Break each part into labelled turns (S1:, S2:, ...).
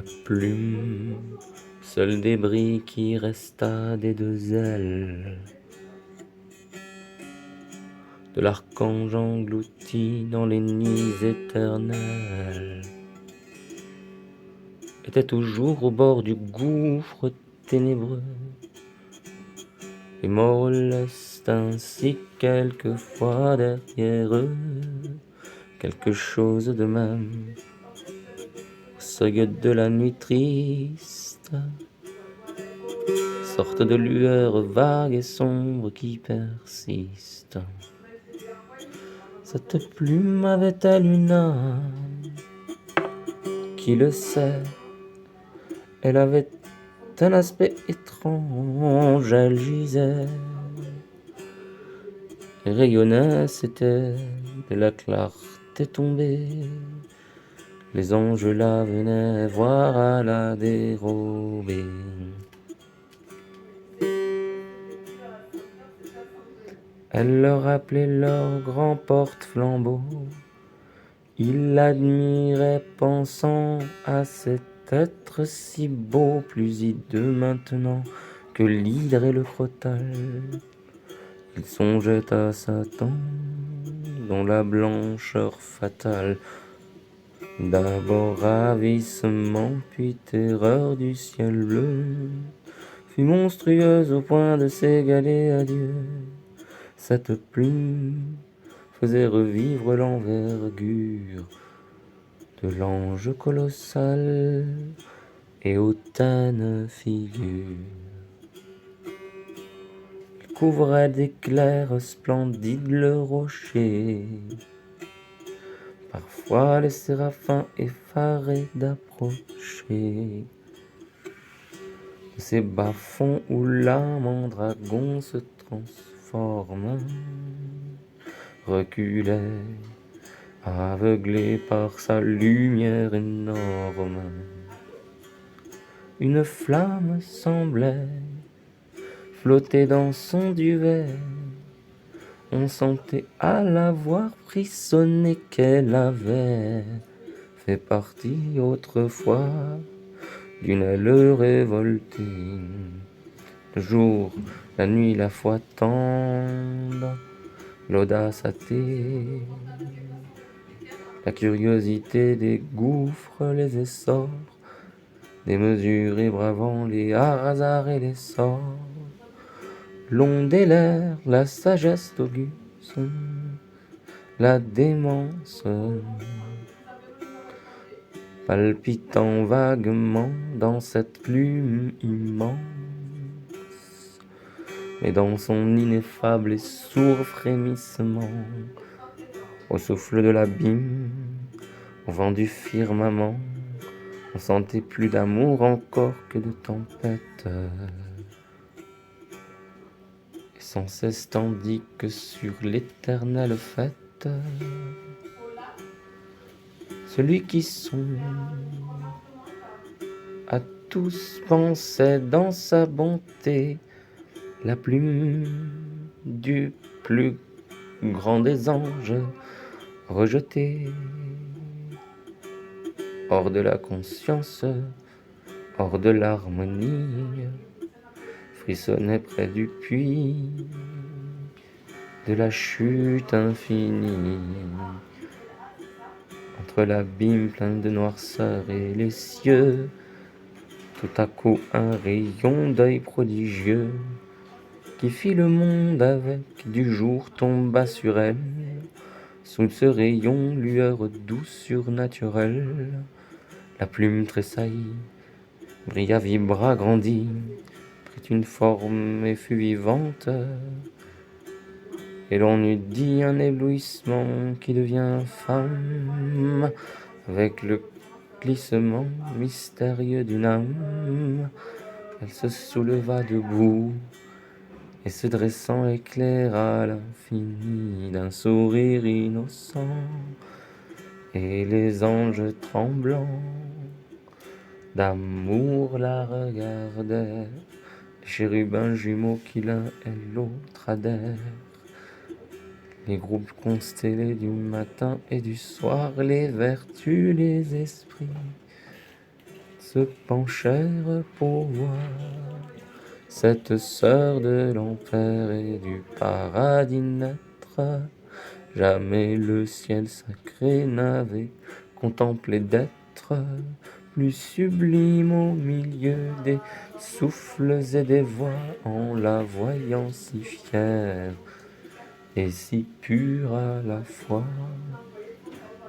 S1: La plume, seul débris qui resta des deux ailes de l'archange englouti dans les nuits éternelles, était toujours au bord du gouffre ténébreux. Les morts laissent ainsi quelquefois derrière eux quelque chose de même au seuil de la nuit triste, sorte de lueur vague et sombre qui persiste. Cette plume avait-elle une âme? Qui le sait? Elle avait un aspect étrange, elle gisait et rayonnait, c'était de la clarté tombée. Les anges la venaient voir à la dérobée. Elle leur rappelait leur grand porte-flambeau. Ils l'admiraient pensant à cet être si beau, plus hideux maintenant que l'hydre et le crotale. Ils songeaient à Satan, dont la blancheur fatale, d'abord ravissement, puis terreur du ciel bleu, fut monstrueuse au point de s'égaler à Dieu. Cette plume faisait revivre l'envergure de l'ange colossal et hautaine figure. Il couvrait d'éclairs splendides le rocher. Parfois les séraphins effarés d'approcher de ces bas-fonds où l'âme en dragon se transforme, reculait, aveuglé par sa lumière énorme. Une flamme semblait flotter dans son duvet. On sentait à la voir frissonner qu'elle avait fait partie autrefois d'une aile révoltée. Le jour, la nuit, la foi tendre, l'audace athée, la curiosité des gouffres, les essors, démesurés bravant les hasards et les sorts, l'onde et l'air, la sagesse auguste, la démence, palpitant vaguement dans cette plume immense, mais dans son ineffable et sourd frémissement, au souffle de l'abîme, au vent du firmament, on sentait plus d'amour encore que de tempête. Et sans cesse tandis que sur l'éternelle fête, celui qui songe à tous pensait dans sa bonté, la plume du plus grand des anges rejetée, hors de la conscience, hors de l'harmonie, frissonnait près du puits de la chute infinie. Entre l'abîme plein de noirceur et les cieux, tout à coup un rayon d'œil prodigieux qui fit le monde avec du jour tomba sur elle. Sous ce rayon, lueur douce surnaturelle, la plume tressaillit, brilla, vibra, grandit, prit une forme et fut vivante. Et l'on eût dit un éblouissement qui devient femme, avec le glissement mystérieux d'une âme. Elle se souleva debout, et se dressant éclaira l'infini d'un sourire innocent. Et les anges tremblants d'amour la regardaient, les chérubins jumeaux qui l'un et l'autre adhèrent. Les groupes constellés du matin et du soir, les vertus, les esprits se penchèrent pour voir cette sœur de l'enfer et du paradis naître. Jamais le ciel sacré n'avait contemplé d'être plus sublime au milieu des souffles et des voix, en la voyant si fière et si pure à la fois.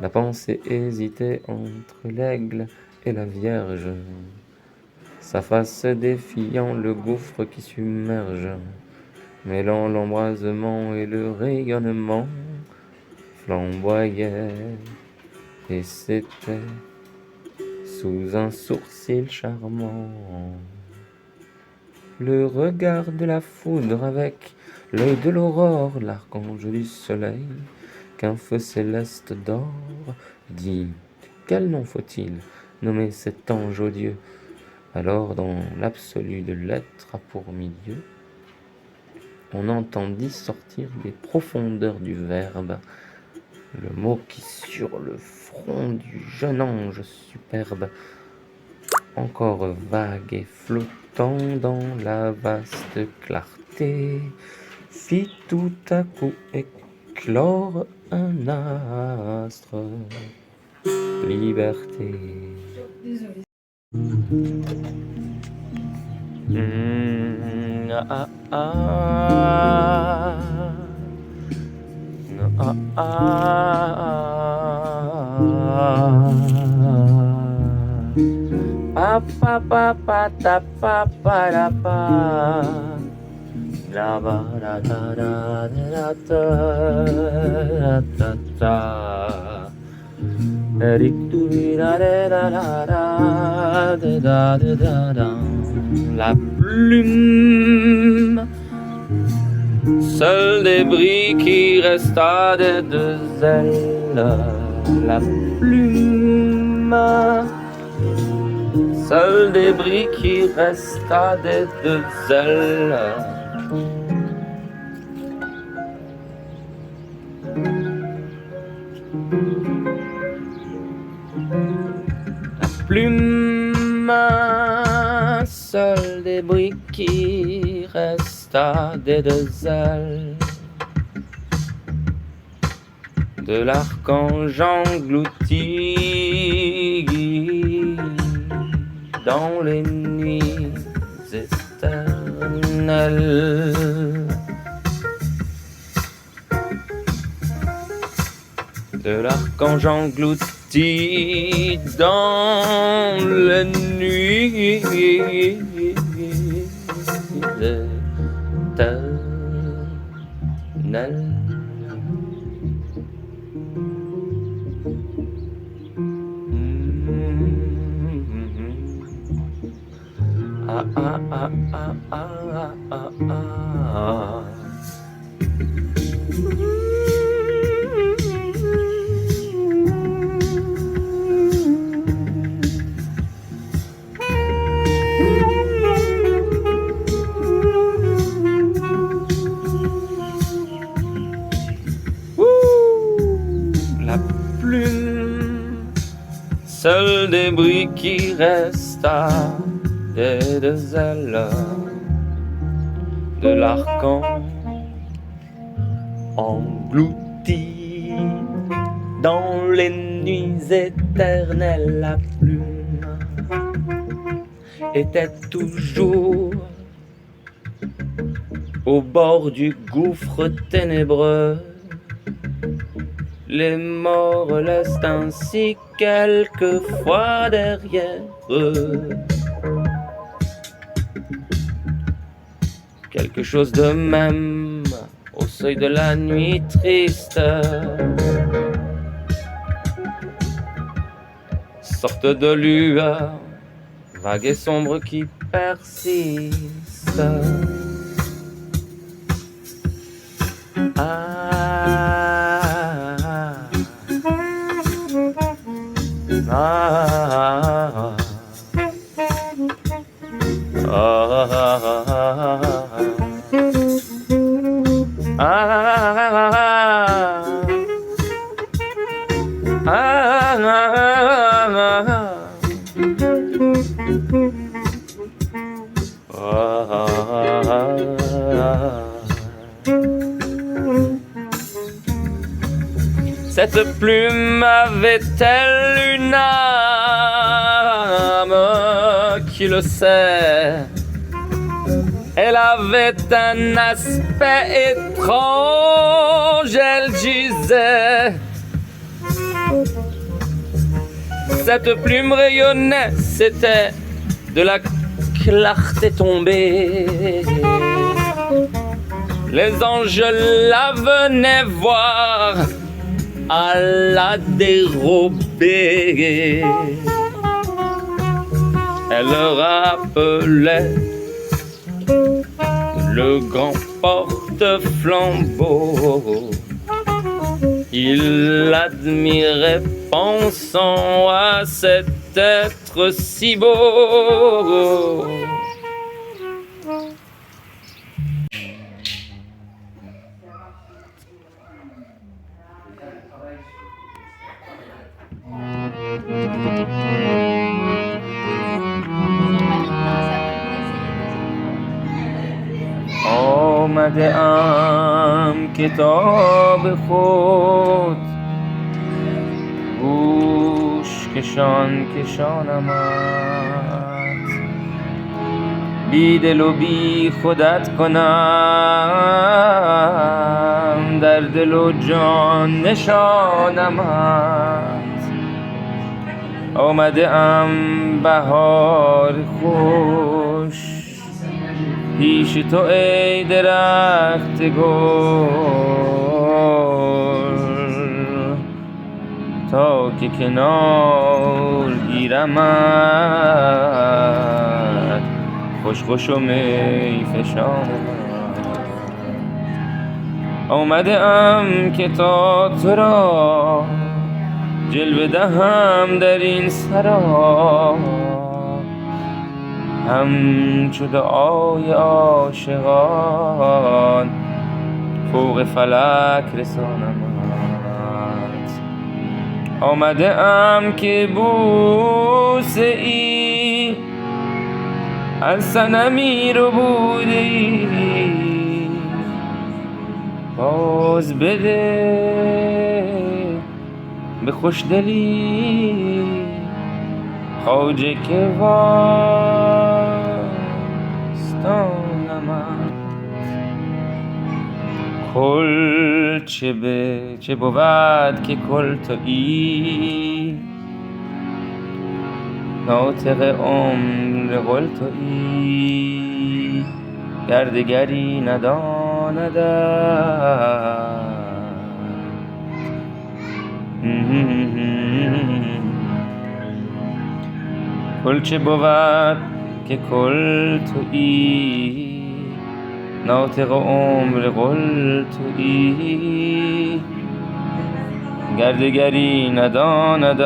S1: La pensée hésitait entre l'aigle et la Vierge, sa face défiant le gouffre qui submerge, mêlant l'embrasement et le rayonnement, flamboyait, et c'était sous un sourcil charmant. Le regard de la foudre avec l'œil de l'aurore, l'archange du soleil, qu'un feu céleste d'or dit. Quel nom faut-il nommer cet ange odieux? Alors dans l'absolu de l'être a pour milieu, on entendit sortir des profondeurs du verbe le mot qui sur le front du jeune ange superbe, encore vague et flottant dans la vaste clarté, fit tout à coup éclore un astre. Liberté. Ah, ah, ah. Ah, ah, ah, pa pa pa ta pa pa la pa la ba da da da da da da da da. La plume, seul débris qui resta des deux ailes, la plume, seul débris qui resta des deux ailes. La plume, seul débris qui resta des deux ailes de l'archange englouti dans les nuits éternelles, de l'archange englouti dans les nuits éternelles. Ah ah ah ah ah ah ah. La plume, seul débris qui resta des deux ailes de l'archange englouti dans les nuits éternelles. La plume était toujours au bord du gouffre ténébreux. Les morts laissent ainsi quelquefois derrière eux quelque chose de même au seuil de la nuit triste, sorte de lueur vague et sombre qui persiste. Cette plume avait-elle une âme? Qui le sait? Elle avait un aspect étrange, elle disait. Cette plume rayonnait, c'était de la clarté tombée. Les anges la venaient voir à la dérobée. Elle rappelait le grand porte-flambeau. Il l'admirait pensant à cet être si beau. آمده ام کتاب خود گوش کشان کشانمت بی دل و بی خودت کنم در دل و جان نشانمت آمده ام بهار خوش پیش تو ای درخت گل تا که کنار گیرمت خوش خوش و می فشانمت آمده ام که تا تو را جلوه دهم در این سرا همچو دعای عاشقان فوق فلک رسانمت آمده ام که بوسه ای از صنمی رو بودی باز بده به خوشدلی خواجه که وستانمت کل چه بود که کل تویی ناطق عمر قل تویی گردگری نداندت کل چه بود که کل تویی ناطق عمر قل تویی گردگری نداندت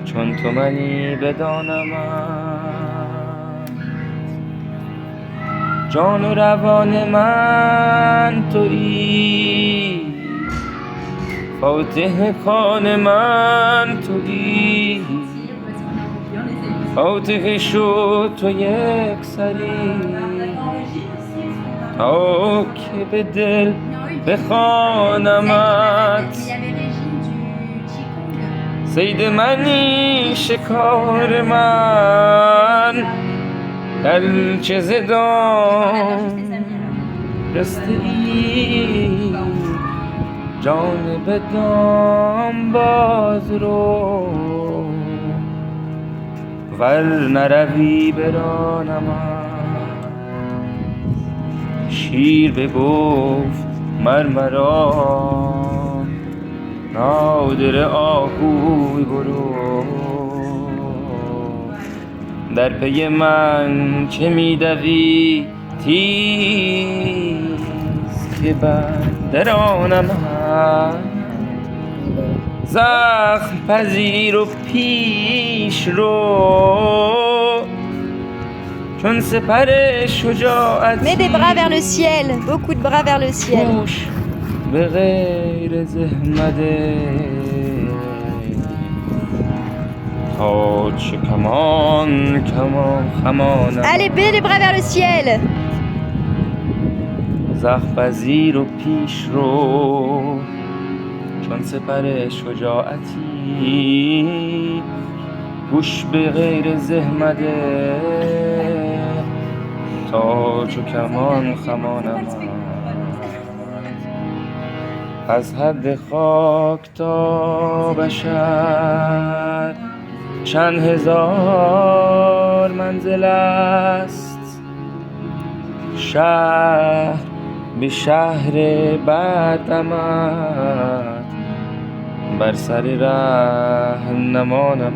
S1: چون تو منی بدانمت جان و روان من تویی فاتح خان من تویی فاتح شد تو یک سری تا که به دل بخوانمت صید منی شکار من دلچه زدام رسته ای جانب دام باز رو ور نروی برانمت شیر بگفت مرمرا نادر آهوی برو در پی من چه میدوی تیز که درانمت زخم پذیر و پیش رو چون سپر شجاعتی
S2: Mets des bras vers le ciel, beaucoup de bras vers le ciel.
S1: کوش به غیر زحمده تا چه کمان خمانم
S2: Allez, mets les bras vers le ciel.
S1: زخپذیر و پیش رو چون سپر شجاعتی گوش به غیر زحمده تا چو کمان خمانم از حد خاک تا بشر چند هزار منزل است شهر به شهر بردمد بر سر ره نمانم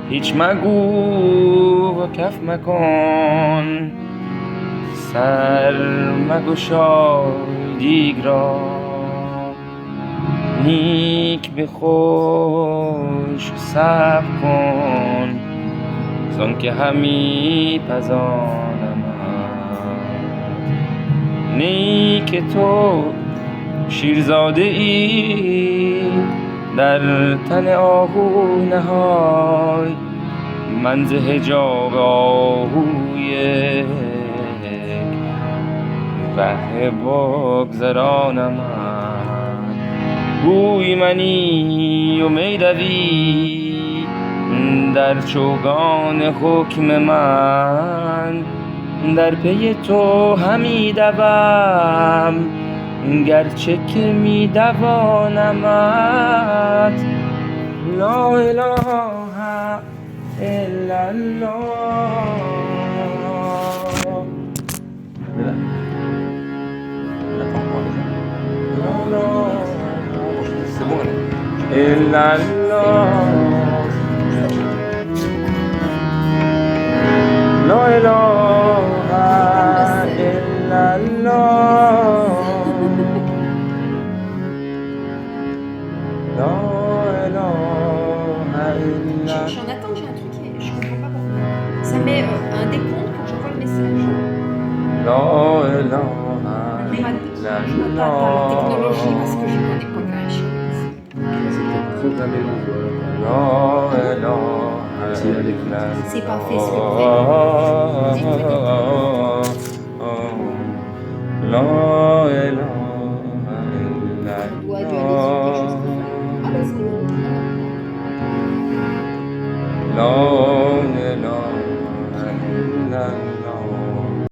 S1: هیچ مگو و کف مکن سر مگشای دیگ را نیک به خوش صبر کن زان که همی پزانم نیک تو شیرزاده ای در تن آهو نهای من ز حجاب آهوی ره بگذرانم گوی منی و می روی در چوگان حکم من در پی تو همی دوم گرچه که می دوانمت لا اله الا الله الا الله لا اله الا الله لا اله الا
S2: J'en attends, j'ai un truc et je comprends pas pourquoi. Ça met un décompte quand j'envoie le message.
S1: لا اله الا
S2: Je vois pas par la technologie
S1: الله
S2: parce que je connais pas grand chose.
S3: C'est peut-être programmé le vol.
S1: لا اله الا
S2: C'est pas fait, c'est
S1: الله لا